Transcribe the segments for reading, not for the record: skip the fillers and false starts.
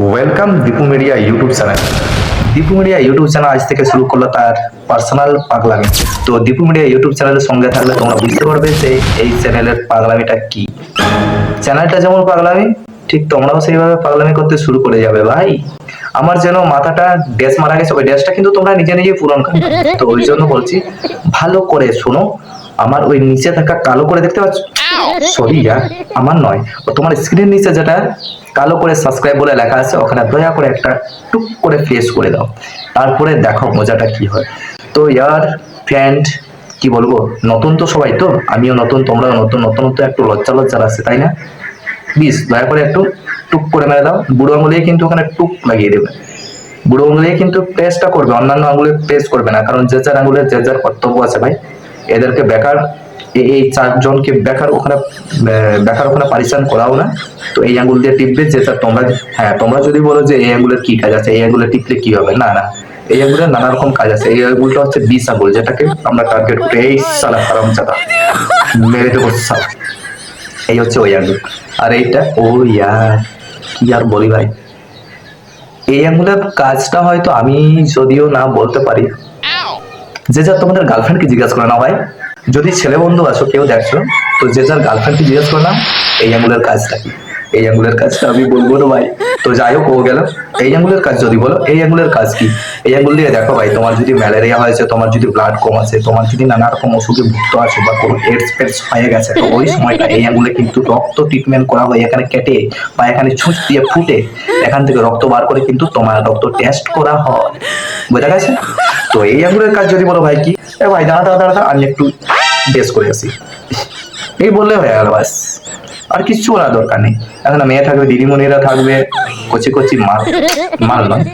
Welcome Dipu media YouTube channel. Dipu media YouTube channel আজ থেকে শুরু করলো তার পার্সোনাল পাগলামি। তো দীপু মিডিয়া ইউটিউব চ্যানেলের সঙ্গে থাকলে তোমরা বুঝতে পারবে যে এই চ্যানেলের পাগলামিটা কি। চ্যানেলটা যেমন পাগলামি, ঠিক তোমরাও সেইভাবে পাগলামি করতে শুরু করে যাবে ভাই। আমার যেন মাথাটা ড্যাশ মারা গেছে, ওই ড্যাশটা কিন্তু তোমরা নিজে নিজে পূরণ করবে। তো ওই জন্য বলছি, ভালো করে শোনো। আমার ওই নিচে থাকা কালো করে দেখতে পাচ্ছ, সরি আমার নয়, তোমার স্ক্রিন নিচে যেটা কালো করে সাবস্ক্রাইব বলে লেখা আছে, ওখানে দয়া করে একটা টুক করে প্রেস করে দাও, তারপরে দেখো মজাটা কি হয়। তো ইয়ার ফ্রেন্ড, কি বলবো, নতুন তো সবাই, তো আমিও নতুন, তোমরাও নতুন, নতুন তো একটু লজ্জা লজ্জা আছে তাই না? প্লিজ দয়া করে একটু টুক করে মেরে দাও। বুড়ো আঙুলে কিন্তু ওখানে টুক লাগিয়ে দেবে। বুড়ো আঙুলে কিন্তু প্রেসটা করবে, অন্যান্য আঙুলে প্রেস করবে না, কারণ যে যার আঙুলের যে যার কর্তব্য আছে ভাই। এদেরকে বেকার, এই চারজনকে বেকার ওখানে পারিশান করাও না। তো এই আঙ্গুল দিয়ে টিপবে যে তোমরা, হ্যাঁ তোমরা যদি বলো যে এই আঙ্গুলের কি কাজ আছে, এই আঙ্গুলে টিপলে কি হবে, না না, এই আঙ্গুলের নানা রকম কাজ আছে। এই আঙ্গুলটা হচ্ছে বিষ আঙ্গুল, যেটাকে আমরা টার্গেট করি। এই সালা হারামজাদা, মেরে দেবো সাল। এই হচ্ছে ওই আঙ্গুল। আর এইটা, ও ইয়ার, কি আর বলি ভাই, এই আঙ্গুলের কাজটা হয়তো আমি যদিও না বলতে পারি। যে যার তোমাদের গার্লফ্রেন্ডকে জিজ্ঞাসা করে না ভাই, যদি ছেলে বন্ধু আছো কেউ দেখছো, তো যে যার গার্লফ্রেন্ডকে জিজ্ঞাসা করে না এই আঙ্গুলের কাজটা কি। এই আঙ্গুলের কাজটা আমি বলবো না ভাই। তো যাই হোক, ও গেল। এই আঙ্গুলের কাজ যদি বলো, এই আঙ্গুলের কাজ কি? এই আঙ্গুল দিয়ে দেখো ভাই, তোমার যদি ম্যালেরিয়া হয়েছে, তোমার যদি ব্লাড কম আছে, তোমার যদি নানা রকম অসুখে ভুক্ত আছো বা কোনো এডস ফেডস হয়ে গেছে, তো ওই সময়টা এই আঙ্গুলে কিন্তু রক্ত ট্রিটমেন্ট করা হয়। এখানে কেটে বা এখানে ছুঁচ দিয়ে ফুটে এখান থেকে রক্ত বার করে কিন্তু তোমার রক্ত টেস্ট করা হয়। বোঝা গেছে? তো এই আঙ্গুলের কাজ যদি বলো ভাই কি, এ ভাই দাঁড়া দাঁড়া দাঁড়া, আমি একটু বেশ করে আসি, এই বললে হয়ে গেল বাস। আর কিচ্ছু বলার দরকার নেই। এখন মেয়ে থাকবে, দিদিমণিরা থাকবে, কচি কচি মাল, মাল নয়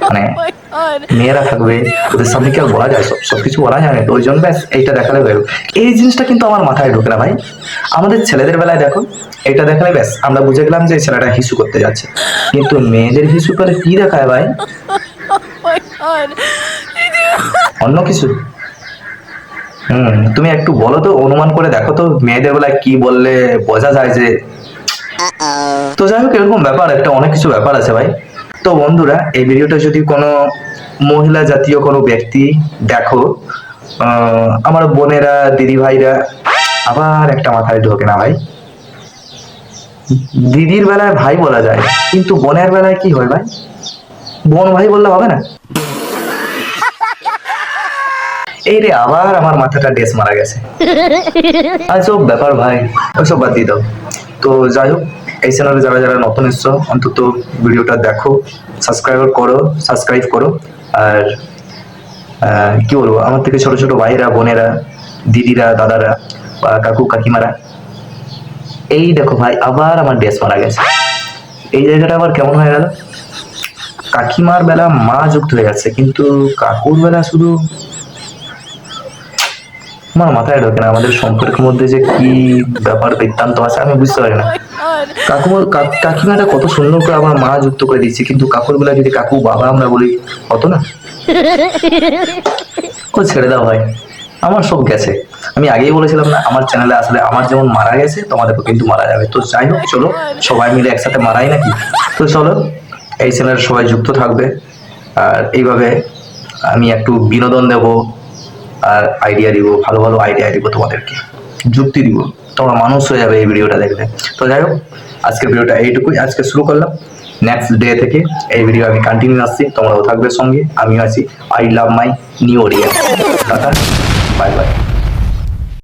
মানে মেয়েরা থাকবে, ওদের সামনে কি আর বলা যায়? সবকিছু বলা যায় না। তো ওই জন্য ব্যাস এইটা দেখালে হয়ে গেল। এই জিনিসটা কিন্তু আমার মাথায় ঢোকে না ভাই। আমাদের ছেলেদের বেলায় দেখো, এটা দেখালে ব্যাস আমরা বুঝে গেলাম যে ছেলেটা হিসু করতে যাচ্ছে, কিন্তু মেয়েদের হিসু করে কি দেখায় ভাই? অন্য কিছু। তুমি একটু বলো তো, অনুমান করে দেখো তো, মেয়েদের বেলায় কি বললে বোঝা যায় যে। তো যাই হোক, এরকম ব্যাপার একটা, অনেক কিছু ব্যাপার আছে ভাই। তো বন্ধুরা, এই ভিডিওটা যদি কোনো মহিলা জাতীয় কোনো ব্যক্তি দেখো, আমার বোনেরা, দিদি ভাইরা, আবার একটা মাথায় ঢোকে না ভাই। দিদির বেলায় ভাই বলা যায়, কিন্তু বোনের বেলায় কি হয় ভাই? বোন ভাই বললে হবে না? এই রে, আবার আমার মাথাটা ডেস মারা গেছে। সব ব্যাপার ভাই, ওইসব বাদ দিয়ে দাও। তো যাই হোক, এই চ্যানেলে যারা যারা নতুন এসছো, অন্তত ভিডিওটা দেখো, সাবস্ক্রাইব করো। আর কি বলবো, আমার থেকে ছোট ছোট ভাইরা, বোনেরা, দিদিরা, দাদারা বা কাকু কাকিমারা, এই দেখো ভাই, আবার আমার ডেস মারা গেছে। এই জায়গাটা আবার কেমন হয়ে গেল? কাকিমার বেলা মা যুক্ত হয়ে যাচ্ছে, কিন্তু কাকুর বেলা শুধু। আমার মাথায় ঢোকে না আমাদের সম্পর্কের মধ্যে যে কি ব্যাপার বৃত্তান্ত আছে, আমি বুঝতে পারি না। কাকিমাটা কত সুন্দর করে আমার মা যুক্ত করে দিচ্ছে, কিন্তু কাকুর বেলা যদি কাকু বাবা আমরা বলি, হতো না? ও ছেড়ে দাও ভাই, আমার সব গেছে। আমি আগেই বলেছিলাম না, আমার চ্যানেলে আসলে আমার যেমন মারা গেছে, তোমাদেরকে কিন্তু মারা যাবে। তো যাই হোক, চলো সবাই মিলে একসাথে মারাই নাকি। তো চলো, এই চ্যানেলে সবাই যুক্ত থাকবে। আর এইভাবে আমি একটু বিনোদন দেবো, আর আইডিয়া দিব, ভালো ভালো আইডিয়া দিব তোমাদেরকে, যুক্তি দিব, তোমরা মানুষ হয়ে যাবে এই ভিডিওটা দেখলে। তো যাই হোক, আজকের ভিডিওটা এইটুকুই, আজকে শুরু করলাম। নেক্সট ডে থেকে এই ভিডিও আমি কন্টিনিউ আসছি, তোমরাও থাকবে সঙ্গে, আমিও আছি। I love my new audience. Tata, bye bye.